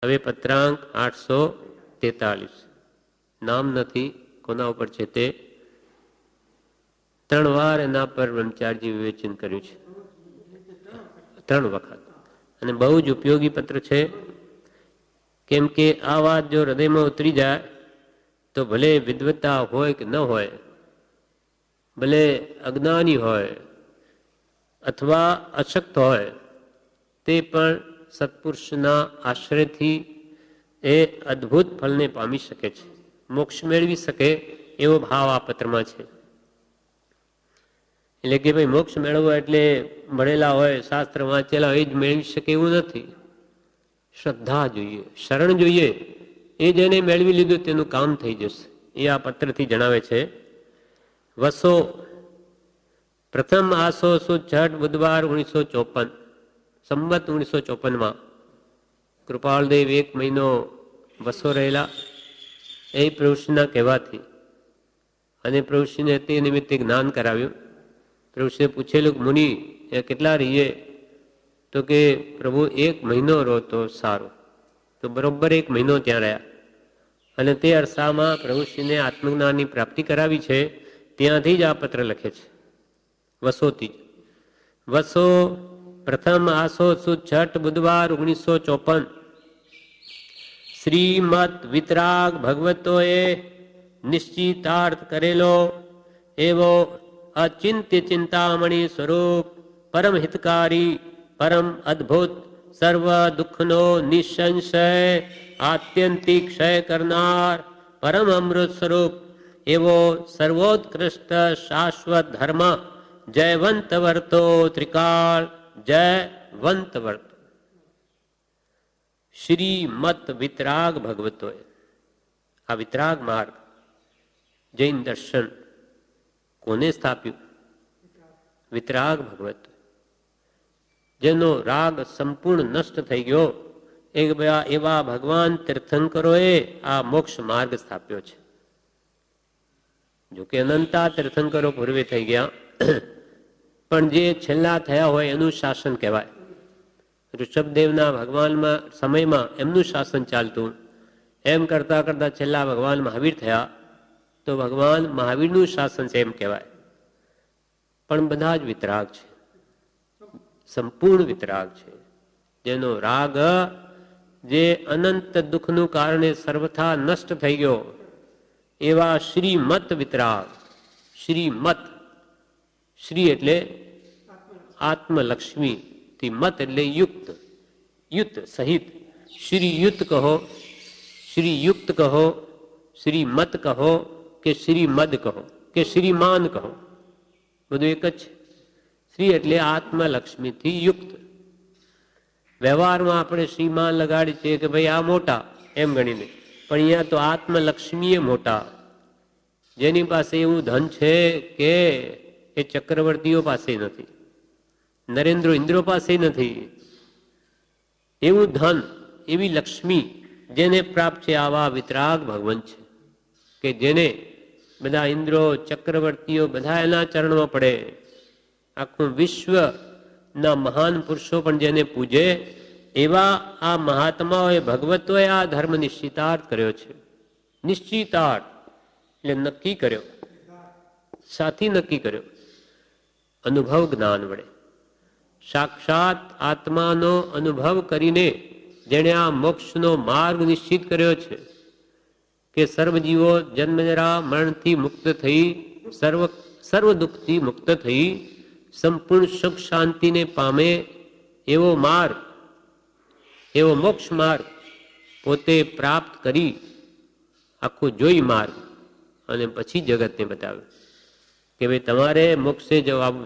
હવે પત્રાંક 843. નામ નથી કોના ઉપર છે તે. 3 વાર એના પર બ્રહ્મચારીજી વિવેચન કર્યું છે, 3 વખત, અને બહુ જ ઉપયોગી પત્ર છે. કેમ કે આ વાત જો હૃદયમાં ઉતરી જાય તો ભલે વિદ્વત્તા હોય કે ન હોય, ભલે અજ્ઞાની હોય અથવા અશક્ત હોય, તે પણ સત્પુરુષના આશ્રયથી એ અદ્ભુત ફળને પામી શકે છે, મોક્ષ મેળવી શકે એવો ભાવ આ પત્રમાં છે. એટલે કે ભાઈ મોક્ષ મેળવવો એટલે ભણેલા હોય, શાસ્ત્ર વાંચેલા હોય એ જ મેળવી શકે એવું નથી. શ્રદ્ધા જોઈએ, શરણ જોઈએ, એ જેને મેળવી લીધું તેનું કામ થઈ જશે, એ આ પત્રથી જણાવે છે. વસો પ્રથમ આસો સુદ છઠ બુધવાર 1954, સંમત 1954 કૃપાળદેવ 1 મહિનો વસો રહેલા એ પ્રભુશ્રીના કહેવાથી, અને પ્રભુશ્રીને તે નિમિત્તે જ્ઞાન કરાવ્યું. પ્રભુશ્રીએ પૂછેલું મુનિ એ કેટલા રહીએ? તો કે પ્રભુ 1 મહિનો રહો તો સારું. તો બરોબર 1 મહિનો ત્યાં રહ્યા, અને તે અરસામાં પ્રભુશ્રીને આત્મજ્ઞાનની પ્રાપ્તિ કરાવી છે. ત્યાંથી જ આ પત્ર લખે છે, વસોથી જ. વસો પ્રથમ આસો સુદ છઠ બુધવાર 1954 શ્રીમદ વિતરાગ ભગવતોએ નિશ્ચિતાર્થ કરેલો એવો અચિંત્ય ચિંતામણી સ્વરૂપ પરમ હિતકારી, પરમ અદ્ભુત, સર્વ દુઃખનો નિસંશય આત્યંતિક ક્ષય કરનાર પરમ અમૃત સ્વરૂપ એવો સર્વોત્કૃષ્ટ શાશ્વત ધર્મ જયવંત વર્તો ત્રિકાળ જયવંત વર્તો. શ્રીમત વિતરાગ ભગવતોએ, આ વિતરાગ માર્ગ જૈન દર્શન કોને સ્થાપ્યું? વિતરાગ ભગવત, જેનો રાગ સંપૂર્ણ નષ્ટ થઈ ગયો એવા ભગવાન તીર્થંકરોએ આ મોક્ષ માર્ગ સ્થાપ્યો છે. જોકે અનંતા તીર્થંકરો પૂર્વે થઈ ગયા, પણ જે છેલ્લા થયા હોય એનું શાસન કહેવાય. ઋષભદેવના ભગવાનમાં સમયમાં એમનું શાસન ચાલતું, એમ કરતા કરતા છેલ્લા ભગવાન મહાવીર થયા, તો ભગવાન મહાવીરનું શાસન છે એમ કહેવાય. પણ બધા જ વિતરાગ છે, સંપૂર્ણ વિતરાગ છે, જેનો રાગ જે અનંત દુઃખનું કારણે સર્વથા નષ્ટ થઈ ગયો એવા શ્રીમત વિતરાગ. શ્રીમત, શ્રી એટલે આત્મલક્ષ્મી, મત એટલે યુક્ત, યુક્ત સહિત. શ્રીયુક્ત કહો, શ્રીયુક્ત કહો, શ્રીમત કહો, કે શ્રીમદ કહો, કે શ્રીમાન કહો, બધું એક જ છે. શ્રી એટલે આત્મલક્ષ્મીથી યુક્ત. વ્યવહારમાં આપણે શ્રીમાન લગાડી છીએ કે ભાઈ આ મોટા એમ ગણીને, પણ અહીંયા તો આત્મલક્ષ્મીએ મોટા, જેની પાસે એવું ધન છે કે એ ચક્રવર્તીઓ પાસે નથી, નરેન્દ્રો ઇન્દ્રો પાસે નથી. એવું ધન, એવી લક્ષ્મી જેને પ્રાપ્ત છે આવા વિતરાગ ભગવાન છે, કે જેને બધા ઇન્દ્રો ચક્રવર્તીઓ બધા એના ચરણમાં પડે. આખું વિશ્વના મહાન પુરુષો પણ જેને પૂજે એવા આ મહાત્માઓએ ભગવતોએ આ ધર્મ નિશ્ચિતાર્થ કર્યો છે. નિશ્ચિતાર્થ એટલે નક્કી કર્યો, સાથી નક્કી કર્યો, અનુભવ જ્ઞાન વડે. સાક્ષાત આત્માનો અનુભવ કરીને જેણે આ મોક્ષનો માર્ગ નિશ્ચિત કર્યો છે, કે સર્વજીવો જન્મજરા મરણથી મુક્ત થઈ, સર્વ દુઃખથી મુક્ત થઈ સંપૂર્ણ સુખ શાંતિને પામે એવો માર્ગ, એવો મોક્ષ માર્ગ પોતે પ્રાપ્ત કરી આખું જોઈ માર્ગ, અને પછી જગતને બતાવ્યું કે ભાઈ તમારે મોક્ષે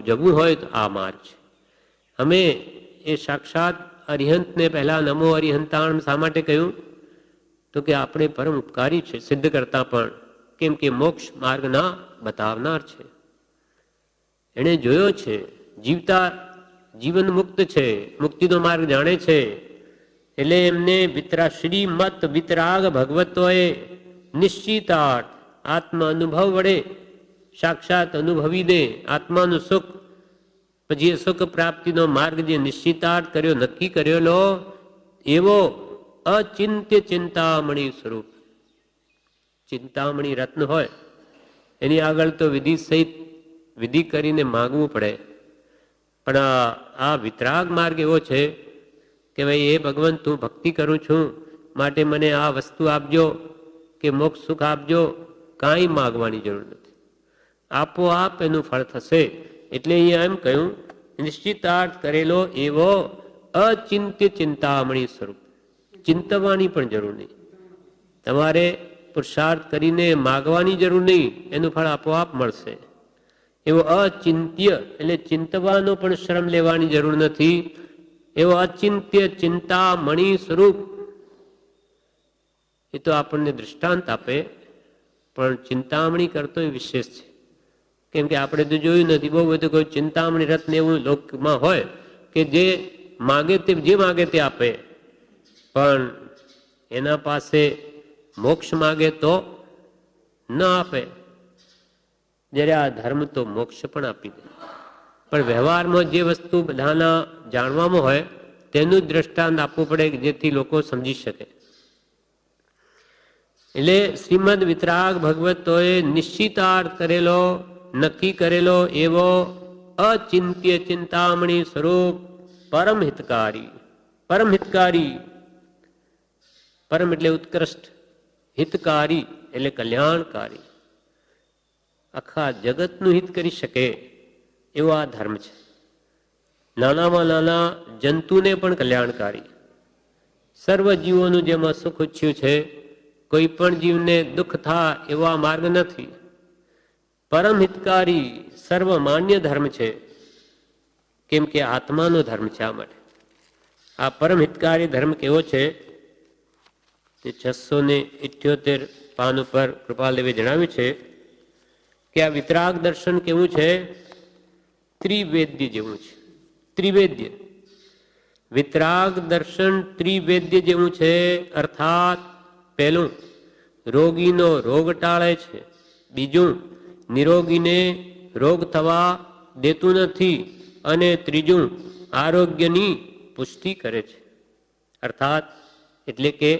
જવું હોય તો આ માર્ગ છે. અમે એ સાક્ષાત અરિહંતને પહેલા નમો અરિહંતાણ શા માટે કહ્યું? તો કે આપણે પરમ ઉપકારી છે સિદ્ધ કરતા પણ, કેમ કે મોક્ષ માર્ગના બતાવનાર છે. એણે જોયો છે, જીવતા જીવન મુક્ત છે, મુક્તિનો માર્ગ જાણે છે. એટલે એમને શ્રીમત વિતરાગ ભગવતોએ નિશ્ચિતાર્થ આત્મ અનુભવ વડે સાક્ષાત અનુભવીને આત્માનું સુખ, પછી સુખ પ્રાપ્તિનો માર્ગ જે નિશ્ચિતાર્થ કર્યો, નક્કી કરેલો એવો અચિંત્ય ચિંતામણી સ્વરૂપ. ચિંતામણી રત્ન હોય એની આગળ તો વિધિ સહિત વિધિ કરીને માગવું પડે. પણ આ વિતરાગ માર્ગ એવો છે કે ભાઈ એ ભગવાન તું ભક્તિ કરું છું માટે મને આ વસ્તુ આપજો કે મોક્ષ સુખ આપજો, કાંઈ માગવાની જરૂર નથી, આપોઆપ એનું ફળ થશે. એટલે અહીંયા એમ કહ્યું નિશ્ચિતાર્થ કરેલો એવો અચિંત્ય ચિંતામણી સ્વરૂપ. ચિંતવાની પણ જરૂર નહીં, તમારે પુરુષાર્થ કરીને માગવાની જરૂર નહીં, એનું ફળ આપોઆપ મળશે. એવો અચિંત્ય એટલે ચિંતવાનો પણ શ્રમ લેવાની જરૂર નથી, એવો અચિંત્ય ચિંતામણી સ્વરૂપ. એ તો આપણને દૃષ્ટાંત આપે, પણ ચિંતામણી કરતો એ વિશેષ છે. કેમ કે આપણે તો જોયું નથી, બહુ બધું કોઈ ચિંતામણી રત્ન એવું લોકમાં હોય કે જે માગે તે આપે, પણ એના પાસે મોક્ષ માગે તો ન આપે. જ્યારે આ ધર્મ તો મોક્ષ પણ આપી દે. પણ વ્યવહારમાં જે વસ્તુ બધાના જાણવામાં હોય તેનું જ દ્રષ્ટાંત આપવું પડે જેથી લોકો સમજી શકે. એટલે શ્રીમદ વિતરાગ ભગવતોએ નિશ્ચિતાર્થ કરેલો, નક્કી કરેલો એવો અચિંત્ય ચિંતામણી સ્વરૂપ પરમ હિતકારી. પરમ હિતકારી, પરમ એટલે ઉત્કૃષ્ટ, હિતકારી એટલે કલ્યાણકારી, આખા જગતનું હિત કરી શકે એવો આ ધર્મ છે. નાનામાં નાના જંતુને પણ કલ્યાણકારી. સર્વ જીવોનું જેમાં સુખ ઈચ્છ્યું છે, કોઈ પણ જીવને દુઃખ થાય એવો આ માર્ગ નથી. પરમ હિતકારી સર્વમાન્ય ધર્મ છે, કેમ કે આત્માનો ધર્મ છે. આ માટે આ પરમ હિતકારી ધર્મ કેવો છે તે 678 પાન ઉપર કૃપાલદેવે જણાવ્યું છે કે આ વિતરાગ દર્શન કેવું છે? ત્રિવેદ્ય જેવું છે. ત્રિવેદ્ય વિતરાગ દર્શન ત્રિવેદ્ય જેવું છે. અર્થાત પહેલું, રોગીનો રોગ ટાળે છે. બીજું, નિરોગીને રોગ થવા દેતું નથી. અને ત્રીજું, આરોગ્યની પુષ્ટિ કરે છે. અર્થાત એટલે કે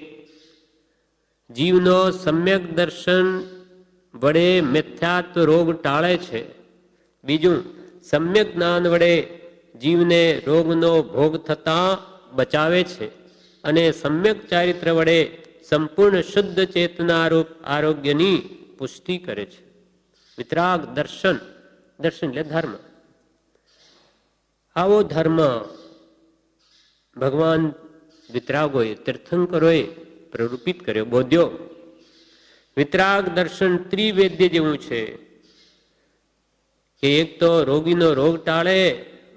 જીવનો સમ્યક દર્શન વડે મિથ્યાત્વ રોગ ટાળે છે. બીજું, સમ્યક જ્ઞાન વડે જીવને રોગનો ભોગ થતા બચાવે છે. અને સમ્યક ચારિત્ર વડે સંપૂર્ણ શુદ્ધ ચેતનારૂપ આરોગ્યની પુષ્ટિ કરે છે. વિતરાગ દર્શન, દર્શન એટલે ધર્મ. આવો ધર્મ ભગવાન વિતરાગોએ, તીર્થંકરોએ પ્રરૂપિત કર્યો, બોધ્યો. વિતરાગ દર્શન ત્રિવેદ્ય જેવું છે કે એક તો રોગીનો રોગ ટાળે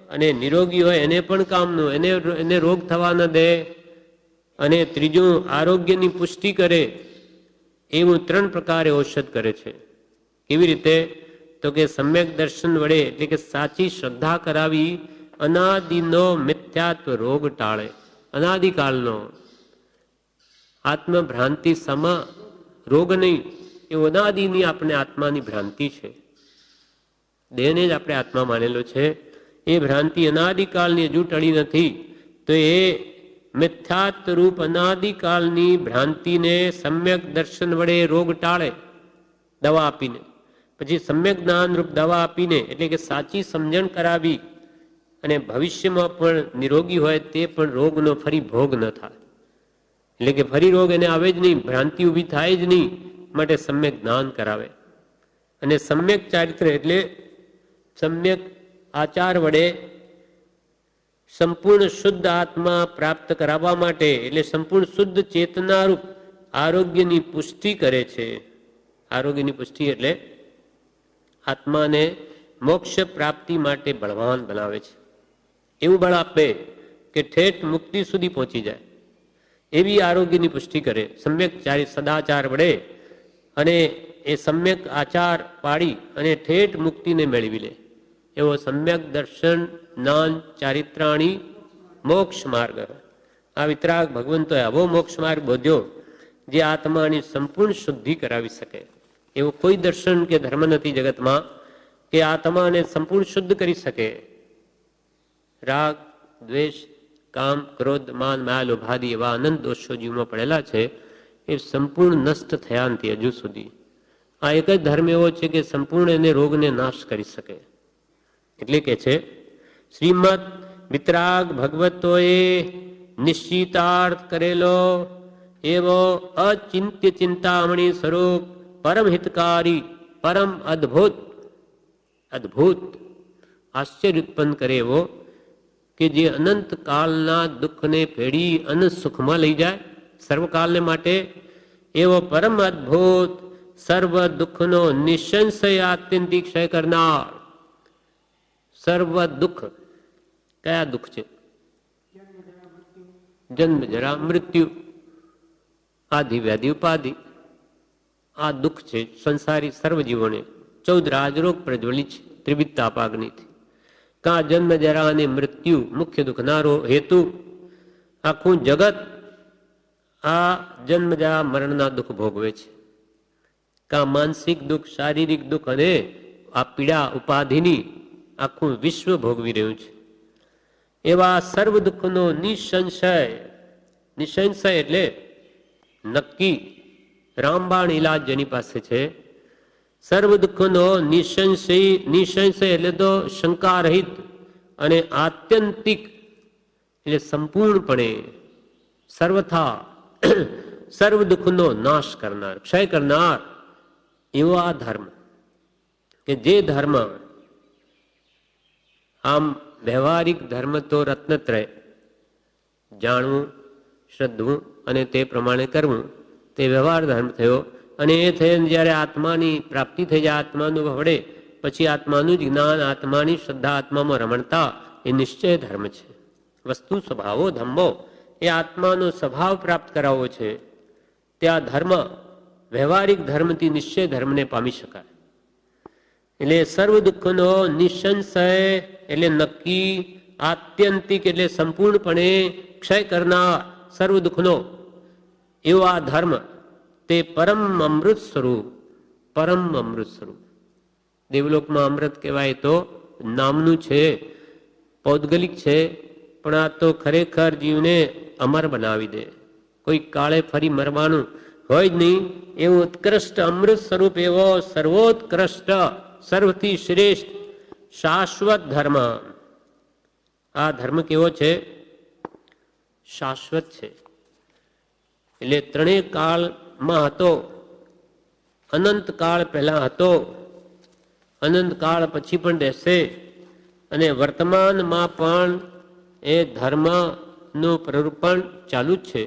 અને નિરોગી હોય એને પણ કામનું, એને રોગ થવા ન દે. અને ત્રીજું, આરોગ્યની પુષ્ટિ કરે. એવું 3 પ્રકારે ઔષધ કરે છે. કેવી રીતે? તો કે સમ્યક દર્શન વડે, એટલે કે સાચી શ્રદ્ધા કરાવી અનાદિનો મિથ્યાત્વ રોગ ટાળે. અનાદિકાળનો આત્મભ્રાંતિ સમા રોગ નહીં, એ અનાદિની આપણે આત્માની ભ્રાંતિ છે. દેહને જ આપણે આત્મા માનેલો છે. એ ભ્રાંતિ અનાદિકાળની હજુ ટળી નથી. તો એ મિથ્યાત્વ રૂપ અનાદિકાળની ભ્રાંતિને સમ્યક દર્શન વડે રોગ ટાળે દવા આપીને. પછી સમ્યક જ્ઞાન રૂપ દવા આપીને, એટલે કે સાચી સમજણ કરાવી અને ભવિષ્યમાં પણ નિરોગી હોય તે પણ રોગનો ફરી ભોગ ન થાય. એટલે કે ફરી રોગ એને આવે જ નહીં, ભ્રાંતિ ઊભી થાય જ નહીં. માટે સમ્યક જ્ઞાન કરાવે. અને સમ્યક ચારિત્ર એટલે સમ્યક આચાર વડે સંપૂર્ણ શુદ્ધ આત્મા પ્રાપ્ત કરાવવા માટે, એટલે સંપૂર્ણ શુદ્ધ ચેતનારૂપ આરોગ્યની પુષ્ટિ કરે છે. આરોગ્યની પુષ્ટિ એટલે આત્માને મોક્ષ પ્રાપ્તિ માટે બળવાન બનાવે છે. એવું બળ આપે કે ઠેઠ મુક્તિ સુધી પહોંચી જાય એવી આરોગ્યની પુષ્ટિ કરે સમ્યક સદાચાર વડે. અને એ સમ્યક આચાર પાડી અને ઠેઠ મુક્તિને મેળવી લે એવો સમ્યક દર્શન જ્ઞાન ચારિત્રાણી મોક્ષ માર્ગ. આ વિતરાગ ભગવંતોએ આવો મોક્ષ માર્ગ બોધ્યો જે આત્માની સંપૂર્ણ શુદ્ધિ કરાવી શકે. એવું કોઈ દર્શન કે ધર્મ નથી જગતમાં કે આત્માને સંપૂર્ણ શુદ્ધ કરી શકે. રાગ, દ્વેષ કામ, ક્રોધ, માન, માયા, લોભાદી એવા અનંત દોષો જીવમાં પડેલા છે એ સંપૂર્ણ નષ્ટ થયા નથી હજુ સુધી. આ એક જ ધર્મ એવો છે કે સંપૂર્ણ એને રોગને નાશ કરી શકે. એટલે કે છે શ્રીમદ વિતરાગ ભગવતોએ નિશ્ચિતાર્થ કરેલો એવો અચિંત્ય ચિંતામણી સ્વરૂપ પરમ હિતકારી, પરમ અદ્ભુત અદ્ભુત આશ્ચર્ય ઉત્પન્ન કરે એવો કે જે અનંત કાળના દુઃખને ફેડી અનંત સુખમાં લઈ જાય સર્વકાલને માટે, એવો પરમ અદ્ભુત સર્વ દુઃખનો નિસંશય આત્યંતિક ક્ષય કરનાર. સર્વ દુઃખ કયા દુઃખ છે? જન્મ, જરા, મૃત્યુ, આદિ વ્યાધિ ઉપાધિ. આ દુઃખ છે સંસારી સર્વજીવોને. 14 રાજરોગ પ્રજ્વલિત છે ત્રિવિધ તાપાગ્નિથી. કા જન્મ, જરા અને મૃત્યુ મુખ્ય દુઃખનારો હેતુ. આખું જગત આ જન્મ, જરા, મરણના દુઃખ ભોગવે છે. કા માનસિક દુઃખ, શારીરિક દુઃખ અને આ પીડા ઉપાધિની આખું વિશ્વ ભોગવી રહ્યું છે. એવા સર્વ દુઃખનો નિસંશય, નિસંશય એટલે નક્કી રામબાણ ઈલાજ જેની પાસે છે. સર્વ દુઃખનો નિસંશય એટલે તો શંકા રહિત અને આત્યંતિક એટલે સંપૂર્ણપણે સર્વથા સર્વ દુઃખનો નાશ કરનાર, ક્ષય કરનાર એવો આ ધર્મ. કે જે ધર્મ આમ વ્યવહારિક ધર્મ તો રત્નત્રય જાણવું, શ્રદ્ધવું અને તે પ્રમાણે કરવું તે વ્યવહાર ધર્મ થયો. અને એ થઈને જ્યારે આત્માની પ્રાપ્તિ થઈ જાય, આત્માનું વડે પછી આત્માનું જ જ્ઞાન, આત્માની શ્રદ્ધા, આત્મામાં રમણતા એ નિશ્ચય ધર્મ છે. વસ્તુ સ્વભાવો ધમ્મો એ આત્માનો સ્વભાવ પ્રાપ્ત કરાવવો છે. ત્યાં ધર્મ વ્યવહારિક ધર્મથી નિશ્ચય ધર્મને પામી શકાય. એટલે સર્વ દુઃખનો નિસંશય એટલે નક્કી, આત્યંતિક એટલે સંપૂર્ણપણે ક્ષય કરનાર સર્વ દુઃખનો એવો આ ધર્મ તે પરમ અમૃત સ્વરૂપ, પરમ અમૃત સ્વરૂપ. દેવલોકમાં અમૃત કહેવાય તો નામનું છે, પૌદ્ગલિક છે, પણ આ તો ખરેખર જીવને અમર બનાવી દે. કોઈ કાળે ફરી મરવાનું હોય જ નહીં એવું ઉત્કૃષ્ટ અમૃત સ્વરૂપ એવો સર્વોત્કૃષ્ટ, સર્વથી શ્રેષ્ઠ શાશ્વત ધર્મ. આ ધર્મ કેવો છે? શાશ્વત છે. એટલે ત્રણેય કાળમાં હતો, અનંત કાળ પહેલા હતો, અનંત કાળ પછી પણ રહેશે અને વર્તમાનમાં પણ એ ધર્મનું પ્રરૂપણ ચાલુ જ છે.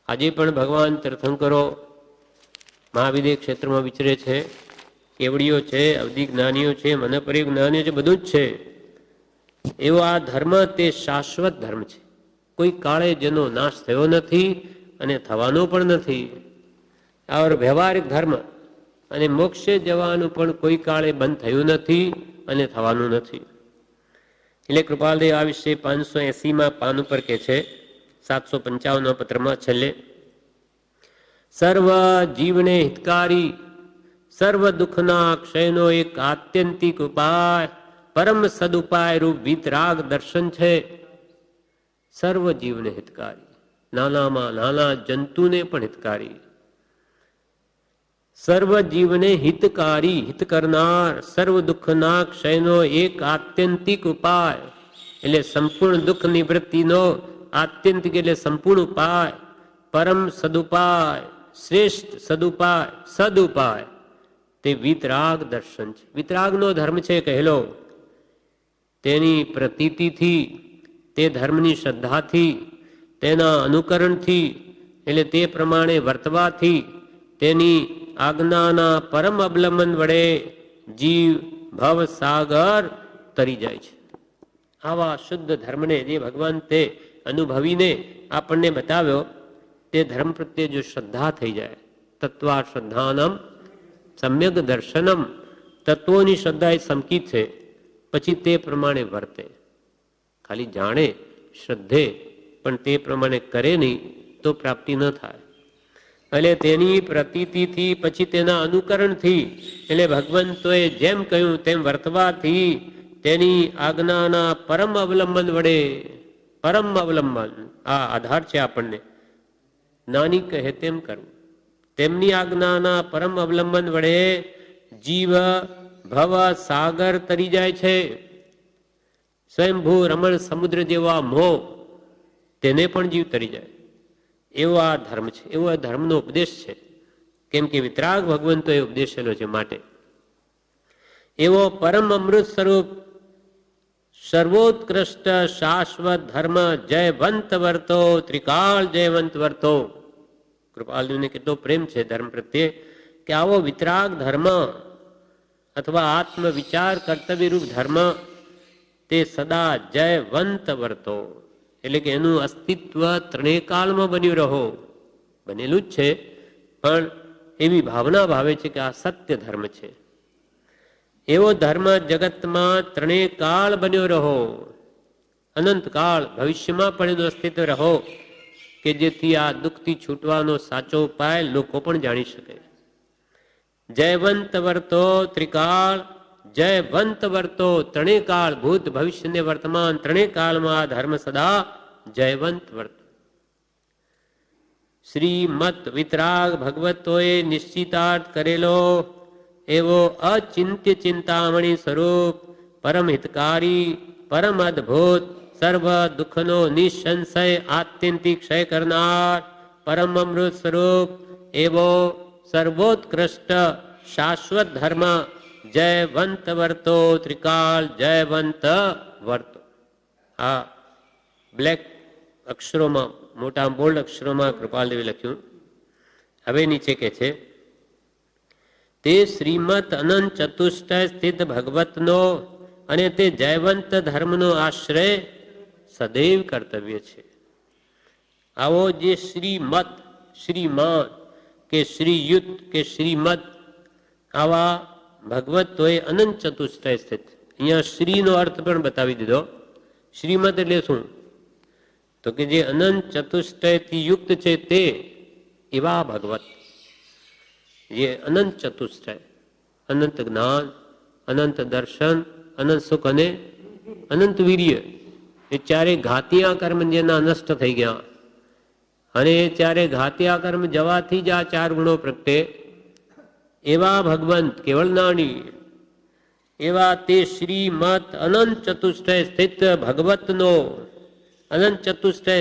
આજે પણ ભગવાન તીર્થંકરો મહાવિદ્ય ક્ષેત્રમાં વિચરે છે, કેવડીઓ છે, અવધિ જ્ઞાનીઓ છે, મનપરી જ્ઞાનીઓ છે, બધું જ છે. એવો આ ધર્મ તે શાશ્વત ધર્મ છે. કોઈ કાળે જેનો નાશ થયો નથી અને થવાનો પણ નથી. આ વ્યવહારિક ધર્મ અને મોક્ષે જવાનું પણ કોઈ કાળે બંધ થયું નથી અને થવાનું નથી. એટલે કૃપાલદેવ આ વિશે 580માં પાન ઉપર કે છે, 755 પત્રમાં છેલ્લે, સર્વ જીવને હિતકારી, સર્વ દુઃખના ક્ષયનો એક આત્યંતિક ઉપાય, પરમ સદુપાય રૂપ વિતરાગ દર્શન છે. સર્વ જીવને હિતકારી, નાનામાં નાના જંતુને પણ હિતકારી. સર્વ જીવને હિતકારી, હિત કરનાર, સર્વ દુઃખના ક્ષયનો એક આત્યંતિક ઉપાય એટલે સંપૂર્ણ દુઃખ નિવૃત્તિનો આત્યંતિક એટલે સંપૂર્ણ ઉપાય, પરમ સદુપાય, શ્રેષ્ઠ સદુપાય, સદુપાય તે વિતરાગ દર્શન છે. વિતરાગનો ધર્મ છે કહેલો. તેની પ્રતીતિથી, તે ધર્મની શ્રદ્ધાથી, તેના અનુકરણથી એટલે તે પ્રમાણે વર્તવાથી, તેની આજ્ઞાના પરમ અવલંબન વડે જીવ ભવ સાગર તરી જાય છે. આવા શુદ્ધ ધર્મને જે ભગવાન તે અનુભવીને આપણને બતાવ્યો, તે ધર્મ પ્રત્યે જો શ્રદ્ધા થઈ જાય, તત્વા શ્રદ્ધાનમ સમ્યક દર્શનમ, તત્વોની શ્રદ્ધા એ સમકીત છે, પછી તે પ્રમાણે વર્તે. ખાલી જાણે શ્રદ્ધે પણ તે પ્રમાણે કરે નહીં તો પ્રાપ્તિ ન થાય. એટલે તેની પ્રતીતિથી પછી તેના અનુકરણથી એટલે ભગવંતોએ જેમ કહ્યું તેમ વર્તવાથી તેની આજ્ઞાના પરમ અવલંબન વડે, પરમ અવલંબન આ આધાર છે આપણને, નાની કહે તેમ કરવું. તેમની આજ્ઞાના પરમ અવલંબન વડે જીવ ભવ સાગર તરી જાય છે. સ્વયંભૂ રમણ સમુદ્ર જેવા મોહ તેને પણ જીવ તરી જાય, એવો આ ધર્મ છે, એવો આ ધર્મનો ઉપદેશ છે. કેમ કે વિતરાગ ભગવંતો એ ઉપદેશેલો છે. માટે એવો પરમ અમૃત સ્વરૂપ સર્વોત્કૃષ્ટ શાશ્વત ધર્મ જયવંત વર્તો, ત્રિકાળ જયવંત વર્તો. કૃપાલુને કેટલો પ્રેમ છે ધર્મ પ્રત્યે કે આવો વિતરાગ ધર્મ અથવા આત્મ વિચાર કર્તવ્યરૂપ ધર્મ તે સદા જયવંત વર્તો, એટલે કે એનું અસ્તિત્વ ત્રણેય કાળમાં બન્યું રહો. બનેલું જ છે, પણ એવી ભાવના ભાવે છે કે આ સત્ય ધર્મ છે. એવો ધર્મ જગતમાં ત્રણેય કાળ બન્યો રહો, અનંત કાળ ભવિષ્યમાં પણ એનું અસ્તિત્વ રહો, કે જેથી આ દુઃખથી છૂટવાનો સાચો ઉપાય લોકો પણ જાણી શકે. જયવંત વર્તો ત્રિકાળ, જયવંત વર્તો ત્રણેય કાળ, ભૂત ભવિષ્ય ને વર્તમાન ત્રણેય કાળમાં આ ધર્મ સદા જયવંત વર્તો. શ્રીમત વિતરાગ ભગવતોએ નિશ્ચિતાર્થ કરેલો એવો અચિંત્ય ચિંતામણી સ્વરૂપ, પરમ હિતકારી, પરમ અદભુત, સર્વ દુઃખનો નિસંશય આત્યંતિક ક્ષય કરનાર, પરમ અમૃત સ્વરૂપ એવો સર્વોત્કૃષ્ટ શાશ્વત ધર્મ જયવંત વર્તો, ત્રિકાળ જયવંત વર્તો. આ બ્લેક અક્ષરોમાં, મોટા બોલ્ડ અક્ષરોમાં કૃપાલદેવે લખ્યું. હવે નીચે કે છે, તે શ્રીમત અનંત ચતુષ્ટય સ્થિત ભગવતનો અને તે જયવંત ધર્મનો આશ્રય સદૈવ કર્તવ્ય છે. આવો જે શ્રીમત, શ્રીમાન કે શ્રીયુત કે શ્રીમત, આવા ભગવતોએ અનંત ચતુષ્ટય સ્થિત. અહીંયા શ્રીનો અર્થ પણ બતાવી દીધો. શ્રીમત એટલે શું? તો કે જે અનંત ચતુષ્ટયથી યુક્ત છે તે એવા ભગવત, જે અનંત ચતુષ્ટય, અનંત જ્ઞાન, અનંત દર્શન, અનંત સુખ અને અનંત વીર્ય, એ ચારે ઘાતિયા કર્મ જેના નષ્ટ થઈ ગયા, અને એ ચારે ઘાતિયા કર્મ જવાથી જ આ ચાર ગુણો પ્રગટે, એવા ભગવંત કેવળ નાની, એવા તે શ્રીમત અનંત ચતુષ્ટય સ્થિત ભગવતનો, અનંત ચતુષ્ટય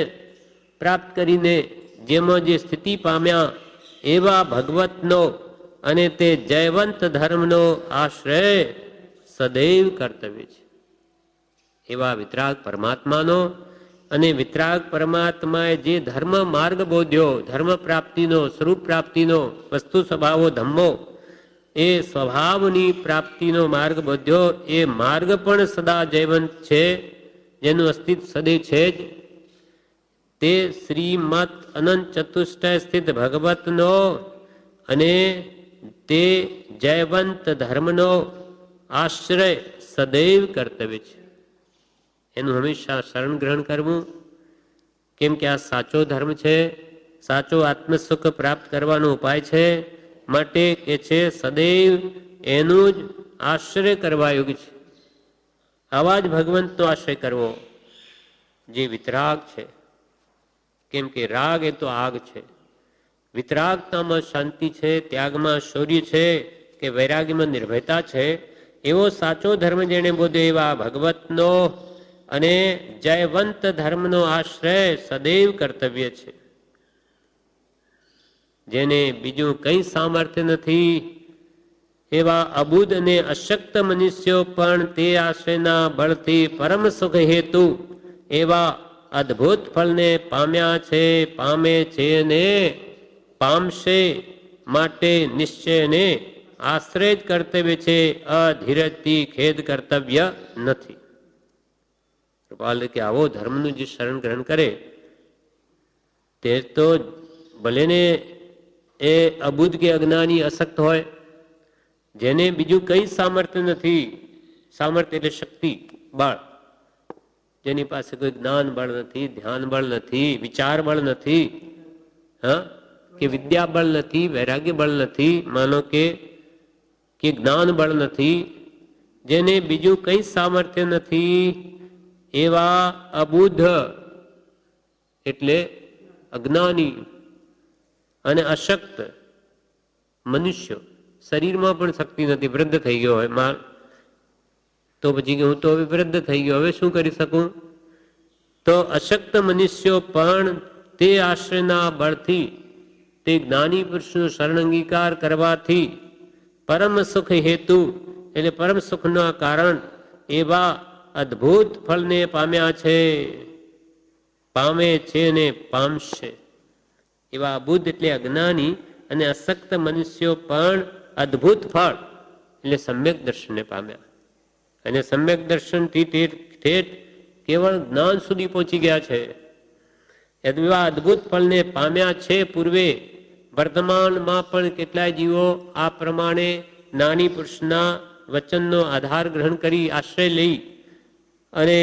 પ્રાપ્ત કરીને જેમાં જે સ્થિતિ પામ્યા એવા ભગવતનો અને તે જયવંત ધર્મનો આશ્રય સદૈવ કર્તવ્ય છે. એવા વિતરાગ પરમાત્માનો અને વિતરાગ પરમાત્માએ જે ધર્મ માર્ગ બોધ્યો, ધર્મ પ્રાપ્તિનો, સ્વરૂપ પ્રાપ્તિનો, વસ્તુ સ્વભાવો ધમ્મો, એ સ્વભાવની પ્રાપ્તિનો માર્ગ બોધ્યો, એ માર્ગ પણ સદા જયવંત છે, જેનું અસ્તિત્વ સદૈવ છે જ. તે શ્રીમત અનંત ચતુષ્ટય સ્થિત ભગવતનો અને તે જયવંત ધર્મનો આશ્રય સદૈવ કર્તવ્ય છે. એનું હંમેશા શરણ ગ્રહણ કરવું, કેમ કે આ સાચો ધર્મ છે, સાચો આત્મસુખ પ્રાપ્ત કરવાનો ઉપાય છે. માટે કે છે સદૈવ એનું જ આશ્રય કરવા યોગ્ય છે. આવા જ ભગવંતનો આશ્રય કરવો જે વિતરાગ છે. કેમ કે રાગ એ તો આગ છે, વિતરાગતામાં શાંતિ છે, ત્યાગમાં શૌર્ય છે, કે વૈરાગ્યમાં નિર્ભયતા છે. એવો સાચો ધર્મ જેને બોધ્યો એવા ભગવતનો અને જયવંત ધર્મનો આશ્રય સદૈવ કર્તવ્ય છે. જેને બીજું કંઈ સામર્થ્ય નથી એવા અબુધ અને અશક્ત મનુષ્યો પણ તે આશ્રયના બળથી પરમ સુખ હેતુ એવા અદ્ભુત ફળને પામ્યા છે, પામે છે ને પામશે. માટે નિશ્ચયને આશ્રય જ કર્તવ્ય છે, અધીરજથી ખેદ કર્તવ્ય નથી. કૃપાલ કે આવો ધર્મનું જે શરણ ગ્રહણ કરે તે તો ભલે ને એ અબુદ્ધ કે અજ્ઞાની અશક્ત હોય, જેને બીજું કઈ સામર્થ્ય નથી, સામર્થ્ય એટલે શક્તિ, બળ, જેની પાસે કોઈ જ્ઞાન બળ નથી, ધ્યાન બળ નથી, વિચાર બળ નથી, કે વિદ્યા બળ નથી, વૈરાગ્ય બળ નથી, માનો કે જ્ઞાન બળ નથી, જેને બીજું કંઈ સામર્થ્ય નથી એવા અબુધ એટલે અજ્ઞાની અને અશક્ત મનુષ્યો, શરીરમાં પણ શક્તિ નથી, વૃદ્ધ થઈ ગયો હોય તો પછી હું તો હવે વૃદ્ધ થઈ ગયો, હવે શું કરી શકું? તો અશક્ત મનુષ્યો પણ તે આશ્રયના બળથી, તે જ્ઞાની પુરુષનો શરણ અંગીકાર કરવાથી પરમ સુખ હેતુ એટલે પરમ સુખના કારણ એવા અદ્ભુત ફળને પામ્યા છે, પામે છે અને પામશે. એવા અબુદ્ધ એટલે અજ્ઞાની અને અશક્ત મનુષ્યો પણ અદ્ભુત ફળ એટલે સમ્યક દર્શનને પામ્યા, અને સમ્યક દર્શનથી ઠેઠ કેવળ જ્ઞાન સુધી પહોંચી ગયા છે. એવા અદ્ભુત ફળને પામ્યા છે. પૂર્વે વર્તમાનમાં પણ કેટલાય જીવો આ પ્રમાણે જ્ઞાની પુરુષના વચનનો આધાર ગ્રહણ કરી આશ્રય લઈ અને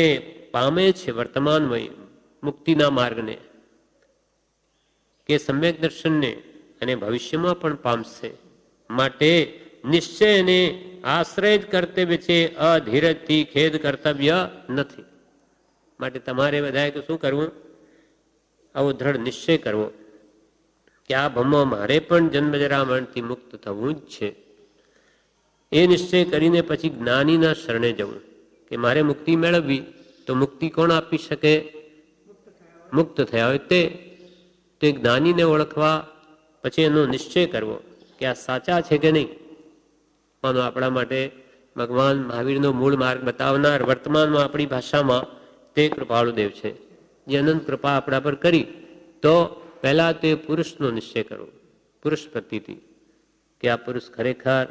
પામે છે વર્તમાનમાં મુક્તિના માર્ગને કે સમ્યક દર્શનને, અને ભવિષ્યમાં પણ પામશે. માટે નિશ્ચયને આશ્રય જ કર્તવ્ય છે, અધીરજથી ખેદ કર્તવ્ય નથી. માટે તમારે બધાએ તો શું કરવું? આવો દ્રઢ નિશ્ચય કરવો કે આ ભમમાં મારે પણ જન્મ જરા મરણથી મુક્ત થવું જ છે. એ નિશ્ચય કરીને પછી જ્ઞાનીના શરણે જવું કે મારે મુક્તિ મેળવવી, તો મુક્તિ કોણ આપી શકે? મુક્ત થયા હોય તે જ્ઞાનીને ઓળખવા, પછી એનો નિશ્ચય કરવો કે આ સાચા છે કે નહીં. માનો આપણા માટે ભગવાન મહાવીરનો મૂળ માર્ગ બતાવનાર વર્તમાનમાં આપણી ભાષામાં તે કૃપાળુદેવ છે, જે અનંત કૃપા આપણા પર કરી. તો પહેલા તે પુરુષનો નિશ્ચય કરવો, પુરુષ પ્રતીતિ, કે આ પુરુષ ખરેખર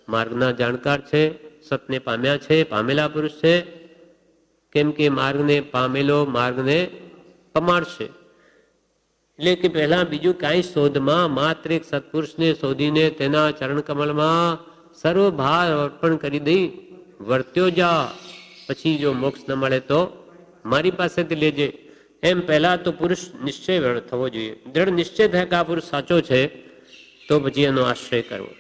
માર્ગના જાણકાર છે, સતને પામ્યા છે, પામેલા પુરુષ છે. કેમ કે માર્ગને પામેલો માર્ગને પમાડશે. એટલે કે પહેલા બીજું કાંઈ શોધમાં માત્ર એક સત્પુરુષને શોધીને તેના ચરણ કમળમાં સર્વ ભાર અર્પણ કરી દઈ વર્ત્યો જા, પછી જો મોક્ષ ન મળે તો મારી પાસેથી લેજે. એમ પહેલા તો પુરુષ નિશ્ચય થવો જોઈએ. દ્રઢ નિશ્ચય થાય કે આ પુરુષ સાચો છે, તો પછી એનો આશ્રય કરવો.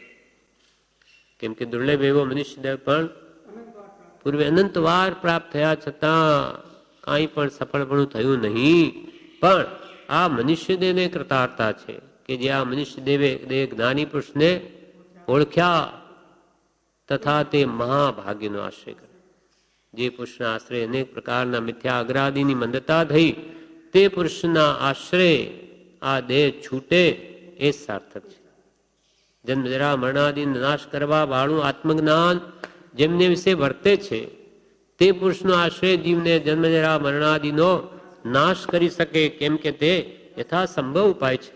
કેમ કે દુર્લભ એવો મનુષ્યદેવ પણ પૂર્વે અનંત વાર પ્રાપ્ત થયા છતાં કાંઈ પણ સફળપણું થયું નહીં. પણ આ મનુષ્યદેવને કૃતાર્થતા છે કે જે આ મનુષ્યદેવે જ્ઞાની પુરુષને ઓળખ્યા તથા તે મહાભાગ્યનો આશ્રય કરે. જે પુરુષના આશ્રય અનેક પ્રકારના મિથ્યા અગ્રાદિની મંદતા થઈ, તે પુરુષના આશ્રય આ દેહ છૂટે એ સાર્થક છે. જન્મ જરા મરણાદિનો નાશ કરવા વાળું આત્મજ્ઞાન જેમને વિશે વર્તે છે, તે પુરુષનો આશ્રય જીવને જન્મ જરા મરણાદિનો નાશ કરી શકે. કેમ કે તે યથાસંભવ ઉપાય છે.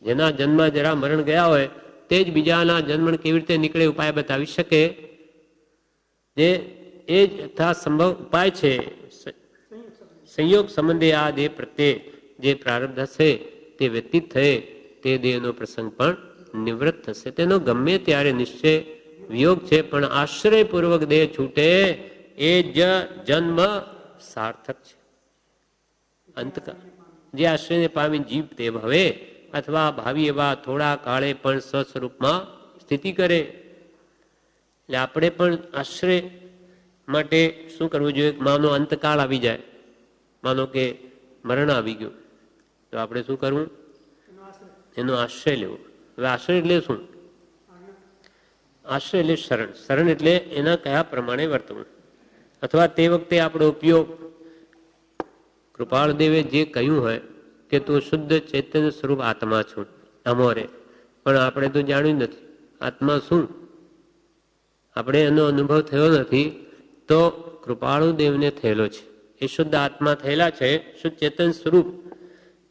જેના જન્મ જરા મરણ ગયા હોય તે જ બીજાના જન્મ કેવી રીતે નીકળે ઉપાય બતાવી શકે. જે એ જ યથાસંભવ ઉપાય છે. સંયોગ સંબંધે આ દેહ પ્રત્યે જે પ્રારબ્ધ હશે તે વ્યતીત થયે તે દેહનો પ્રસંગ પણ નિવૃત્ત થશે. તેનો ગમે ત્યારે નિશ્ચય વિયોગ છે, પણ આશ્રયપૂર્વક દેહ છૂટે એ જ જન્મ સાર્થક છે. અંતકાળ જે આશ્રયને પામી જીવ તે ભવે અથવા ભાવિ એવા થોડા કાળે પણ સ્વસ્વરૂપમાં સ્થિતિ કરે. એટલે આપણે પણ આશ્રય માટે શું કરવું જોઈએ? માનો અંતકાળ આવી જાય, માનો કે મરણ આવી ગયું, તો આપણે શું કરવું? એનો આશ્રય લેવો. હવે આશ્રય એટલે શું? આશ્રય એટલે શરણ. શરણ એટલે એના કયા પ્રમાણે વર્તવું, અથવા તે વખતે આપણો ઉપયોગ. કૃપાળદેવે જે કહ્યું હોય કે તું શુદ્ધ ચૈતન્ય સ્વરૂપ આત્મા છું અમોરે, પણ આપણે તો જાણ્યું નથી આત્મા શું, આપણે એનો અનુભવ થયો નથી. તો કૃપાળુદેવને થયેલો છે. એ શુદ્ધ આત્મા થયેલા છે, શુદ્ધ ચેતન સ્વરૂપ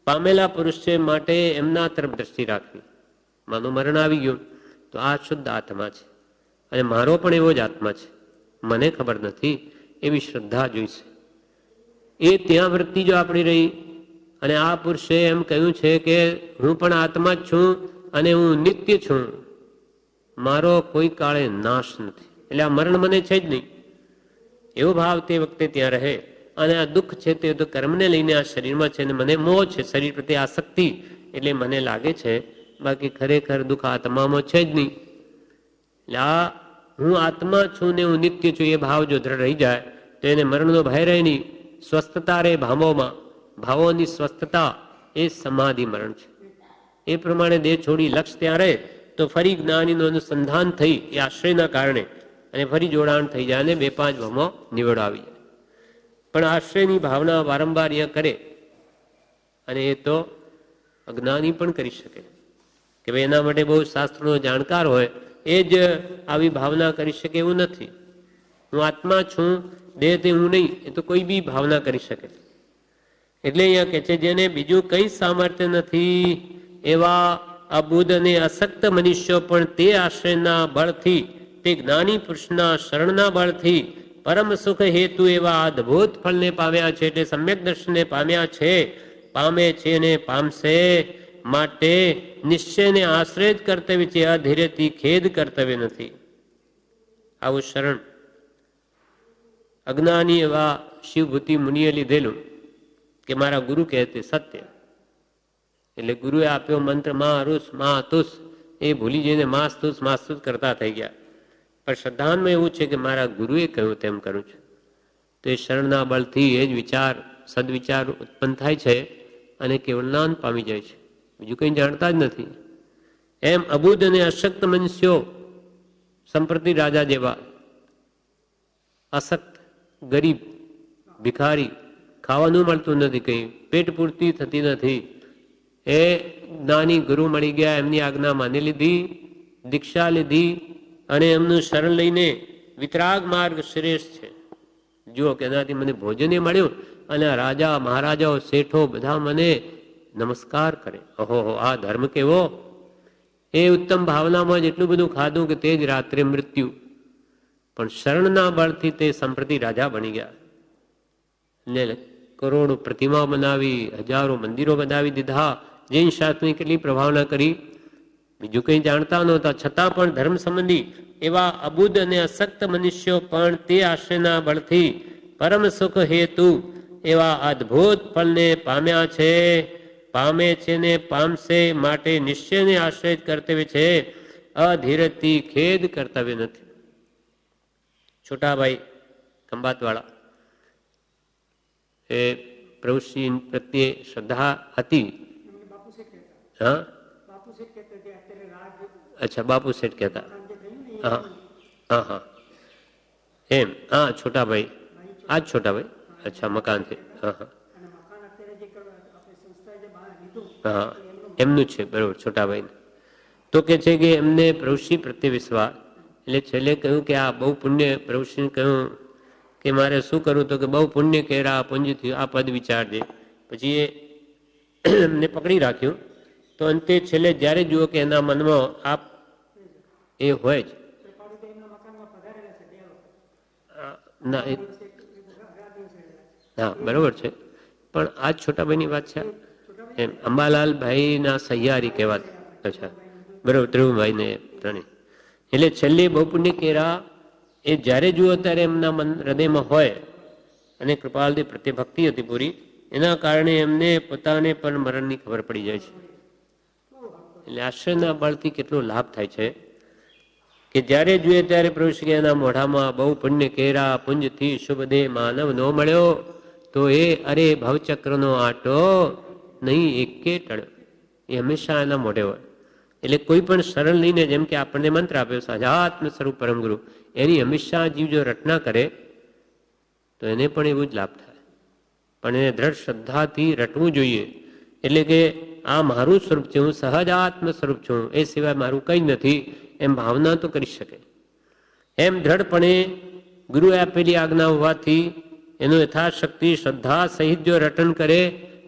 પામેલા પુરુષ છે. માટે એમના તરફ દ્રષ્ટિ રાખવી. માનું મરણ આવી ગયું તો આ શુદ્ધ આત્મા છે, અને મારો પણ એવો જ આત્મા છે, મને ખબર નથી, એવી શ્રદ્ધા જોઈશે. એ ત્યાં વૃત્તિ જો આપણી રહી, અને આ પુરુષે એમ કહ્યું છે કે હું પણ આત્મા જ છું અને હું નિત્ય છું, મારો કોઈ કાળે નાશ નથી, એટલે આ મરણ મને છે જ નહીં, એવો ભાવ તે વખતે ત્યાં રહે. અને આ દુઃખ છે તે તો કર્મને લઈને આ શરીરમાં છે, અને મને મોહ છે, શરીર પ્રત્યે આસક્તિ, એટલે મને લાગે છે, બાકી ખરેખર દુઃખ આત્મામાં છે જ નહીં. એટલે આ હું આત્મા છું ને હું નિત્ય છું એ ભાવ જો દ્રઢ રહી જાય તો એને મરણનો ભય રહે નહીં. સ્વસ્થતા રહે ભાવોમાં, ભાવોની સ્વસ્થતા એ સમાધિ મરણ છે. એ પ્રમાણે દેહ છોડી લક્ષ ત્યાં રહે તો ફરી જ્ઞાનીનું અનુસંધાન થઈ એ આશ્રયના કારણે અને ફરી જોડાણ થઈ જાય અને 2-5 ભમો નિવડો આવી જાય. પણ આશ્રયની ભાવના વારંવાર એ કરે અને એ તો અજ્ઞાની પણ કરી શકે કે ભાઈ એના માટે બહુ શાસ્ત્રનો જાણકાર હોય એ જ આવી ભાવના કરી શકે એવું નથી. હું આત્મા છું, દેહ તે હું નહીં, એ તો કોઈ બી ભાવના કરી શકે. એટલે અહીંયા કહે છે જેને બીજું કંઈ સામર્થ્ય નથી એવા અબુદ્ધ અને અશક્ત મનુષ્યો પણ તે આશ્રયના બળથી, તે જ્ઞાની પુરુષના શરણના બળથી પરમ સુખ હેતુ એવા અદ્ભુત ફળને પામ્યા છે. એટલે સમ્યક દર્શનને પામ્યા છે, પામે છે ને પામશે. માટે નિશ્ચયને આશ્રય જ કર્તવ્ય છે, અધીરેથી ખેદ કર્તવ્ય નથી. આવું શરણ અજ્ઞાની એવા શિવભૂતિ મુનિએ લીધેલું કે મારા ગુરુ કહે તે સત્ય. એટલે ગુરુએ આપ્યો મંત્ર મા રૂસ મા તુસ, એ ભૂલી જઈને માસ્તુસ માસ્તુસ કરતા થઈ ગયા. પણ શ્રદ્ધાનમાં એવું છે કે મારા ગુરુએ કહ્યું તેમ કરું છું. તો એ શરણના બળથી એ જ વિચાર, સદવિચાર ઉત્પન્ન થાય છે અને કેવળ જ્ઞાન પામી જાય છે, બીજું કંઈ જાણતા જ નથી. એમ અબુદ્ધ અને અશક્ત મનુષ્યો, સંપ્રતિ રાજા જેવા અશક્ત, ગરીબ, ભિખારી, ખાવાનું મળતું નથી, કંઈ પેટ પૂર્તિ થતી નથી, એ જ્ઞાની ગુરુ મળી ગયા, એમની આજ્ઞા માની લીધી, દીક્ષા લીધી અને એમનું શરણ લઈને વિતરાગ માર્ગ શ્રેષ્ઠ છે. જુઓ કે એનાથી મને ભોજન મળ્યું અને રાજા મહારાજાઓ શેઠો બધા મને નમસ્કાર કરે. ઓહો, આ ધર્મ કેવો! એ ઉત્તમ ભાવનામાં જ એટલું બધું ખાધું કે તે જ રાત્રે મૃત્યુ. પણ શરણના બળથી તે સંપ્રતિ રાજા બની ગયા ને કરોડો પ્રતિમા બનાવી, હજારો મંદિરો બનાવી દીધા. જૈન શાસ્ત્રની કેટલી પ્રભાવના કરી, બીજું કંઈ જાણતા નહોતા, છતાં પણ ધર્મ સંબંધી એવા અબુદ્ધ અને અશક્ત મનુષ્યો પણ તે આશ્રયના બળથી પરમ સુખ હેતુ એવા અદ્ભુત ફળને પામ્યા છે, પામે છે ને પામશે. માટે નિશ્ચયને આશ્રય કર્તવ્ય છે, અધીરજથી ખેદ કર્તવ્ય નથી. છોટાભાઈ ખંભાતવાળા, એ પ્રભુશ્રી પ્રત્યે શ્રદ્ધા હતી. હા, અચ્છા, બાપુ શેઠ કહેતા. હા હા હા, એમ. હા, છોટાભાઈ, આ જ છોટાભાઈ. અચ્છા, મકાનથી. હા હા હા, એમનું છે, બરોબર, છોટાભાઈ. તો કે છે કે એમને પ્રભુશ્રી પ્રત્યે વિશ્વાસ, એટલે છેલ્લે કહ્યું કે આ બહુ પુણ્ય, પ્રભુશ્રીને કહ્યું કે મારે શું કરવું, તો કે બહુ પુણ્ય કર્યા, પુણ્ય થયું, આ પદ વિચારજે. પછી એ એમને પકડી રાખ્યું. તો અંતે છેલ્લે જ્યારે જુઓ કે એના મનમાં આપ એ હોય જ ના, હા બરોબર છે. પણ આ જ છોટાભાઈની વાત છે એમ. અંબાલાલ ભાઈના સહિયારી કહેવાતા. અચ્છા, બરોબર, ધ્રુવભાઈ ને ત્રણે. એટલે છેલ્લે બહુ પુણ્ય કેરા એ જ્યારે જુઓ ત્યારે એમના મન હૃદયમાં હોય અને કૃપાલદેવ પ્રત્યે ભક્તિ હતી પૂરી, એના કારણે એમને પોતાને પણ મરણની ખબર પડી જાય છે. એટલે આશ્રયના બળથી કેટલો લાભ થાય છે કે જ્યારે જોઈએ ત્યારે પ્રભુ શ્રી એના મોઢામાં બહુ પુણ્ય કેરા, પુંજથી શુભ દેહ માનવ ન મળ્યો તો એ અરે ભવચક્રનો આટો નહીં એકે ટળ્યો. એ હંમેશા એના મોઢે હોય. એટલે કોઈ પણ શરણ લઈને, જેમ કે આપણને મંત્ર આપ્યો સહજાત્મ સ્વરૂપ પરમગુરુ, એની હંમેશા જીવ જો રટના કરે તો એને પણ એવું જ લાભ થાય. પણ એને દ્રઢ શ્રદ્ધાથી રટવું જોઈએ. એટલે કે આ મારું સ્વરૂપ છે, હું સહજાત્મ સ્વરૂપ છું, એ સિવાય મારું કંઈ નથી, એમ ભાવના તો કરી શકે. એમ દ્રઢપણે ગુરુએ આપેલી આજ્ઞા હોવાથી એનું યથાશક્તિ શ્રદ્ધા સહિત જો રટન કરે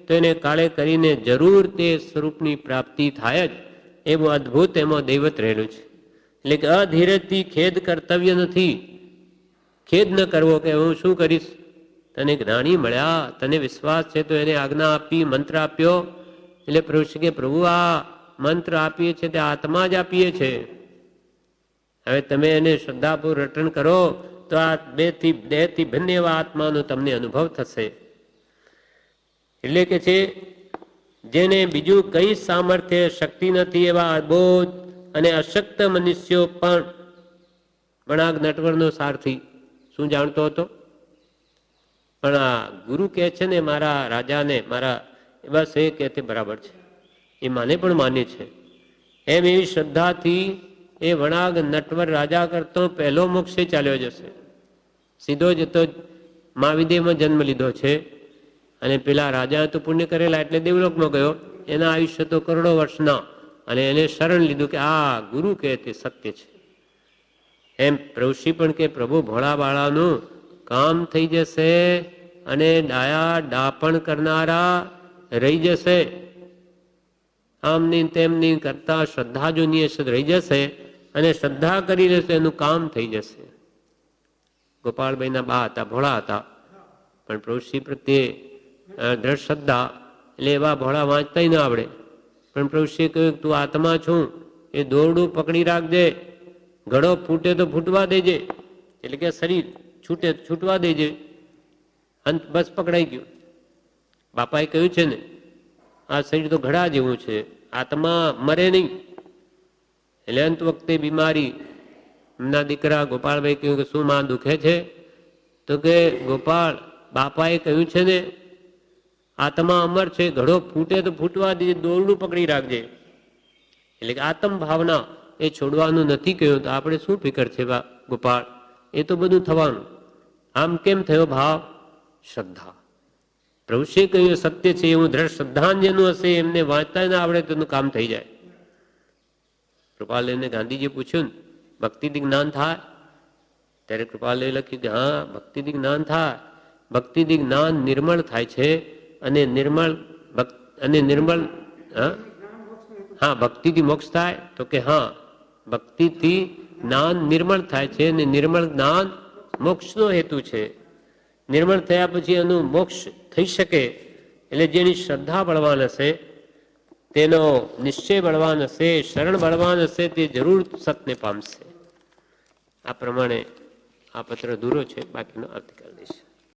તો એને કાળે કરીને જરૂર તે સ્વરૂપની પ્રાપ્તિ થાય જ. એવું અદ્ભુત એમાં દૈવત રહેલું છે. એટલે કે અધીરજથી ખેદ કર્તવ્ય નથી. ખેદ ન કરવો કે હું શું કરીશ, તને જ્ઞાની મળ્યા, તને વિશ્વાસ છે તો એને આજ્ઞા આપી, મંત્ર આપ્યો. એટલે પ્રભુ શ્રી કે પ્રભુ આ મંત્ર આપીએ છીએ તે આત્મા જ આપીએ છે. હવે તમે એને શ્રદ્ધાપૂર્વક રટન કરો તો આ દેહથી ભિન્ન એવા આત્માનો તમને અનુભવ થશે. એટલે કે છે જેને બીજું કઈ સામર્થ્ય શક્તિ નથી એવા અબોધ અને અશક્ત મનુષ્યો પણ વણાગ નટવરનો સારથી શું જાણતો હતો? પણ આ ગુરુ કહે છે ને મારા રાજાને, મારા બસ એ કે તે બરાબર છે, એ માને પણ માને છે. એમ એવી શ્રદ્ધાથી એ વણાગ નટવર રાજા કરતો પહેલો મોક્ષે ચાલ્યો જશે. સીધો જતો મહાવિદેવમાં જન્મ લીધો છે. અને પેલા રાજા તો પુણ્ય કરેલા એટલે દેવલોકમાં ગયો. એના આયુષ્ય તો કરોડો વર્ષના. અને એને શરણ લીધું કે આ ગુરુ કહે તે સત્ય છે. એમ પ્રભુશ્રી પણ કે પ્રભુ ભોળા બાળાનું કામ થઈ જશે અને ડાયા ડાપણ કરનારા રહી જશે. આમની તેમની કરતા શ્રદ્ધા જો નિયત રહી જશે અને શ્રદ્ધા કરી લેશે એનું કામ થઈ જશે. ગોપાળભાઈના બા હતા, ભોળા હતા, પણ પ્રભુશ્રી પ્રત્યે દ્રઢ શ્રદ્ધા, એટલે એવા ભોળા વાંચતા ના આવડે. પણ પ્રભુશ્રીએ કહ્યું તું આત્મા છું, એ દોરડું પકડી રાખજે, ઘડો ફૂટે તો ફૂટવા દેજે, એટલે કે શરીર છૂટે તો છૂટવા દેજે. અંત બસ પકડાઈ ગયું. બાપાએ કહ્યું છે ને આ શરીર તો ઘડા જેવું છે, આત્મા મરે નહીં. એટલે અંત વખતે બીમારી, એમના દીકરા ગોપાળભાઈ કહ્યું કે શું માં દુખે છે? તો કે ગોપાળ, બાપાએ કહ્યું છે ને આત્મા અમર છે, ઘડો ફૂટે તો ફૂટવા દેજે, દોરડું પકડી રાખજે. એટલે કે આત્મ ભાવના એ છોડવાનું નથી કહ્યું. તો આપણે શું ફિકર છે ગોપાળ? એ તો બધું થવાનું. આમ કેમ થયો ભાવ? શ્રદ્ધા. પ્રભુશ્રીએ કહ્યું સત્ય છે એવું દ્રઢ શ્રદ્ધાન જેનું હશે એમને વાંચતા ના આવડે તેનું કામ થઈ જાય. કૃપાલયને ગાંધીજીએ પૂછ્યું ને ભક્તિથી જ્ઞાન થાય? ત્યારે કૃપાલયે લખ્યું કે હા ભક્તિથી જ્ઞાન થાય. ભક્તિથી જ્ઞાન નિર્મળ થાય છે અને નિર્મળ હા ભક્તિથી મોક્ષ થાય? તો કે હા ભક્તિથી જ્ઞાન નિર્મળ થાય છે અને નિર્મળ જ્ઞાન મોક્ષનો હેતુ છે. નિર્મળ થયા પછી એનું મોક્ષ થઈ શકે. એટલે જેની શ્રદ્ધા બળવાન હશે, તેનો નિશ્ચય બળવાન હશે, શરણ બળવાન હશે, તે જરૂર સતને પામશે. આ પ્રમાણે આ પત્ર અધૂરો છે, બાકીનો અર્થ કરી દઈશ.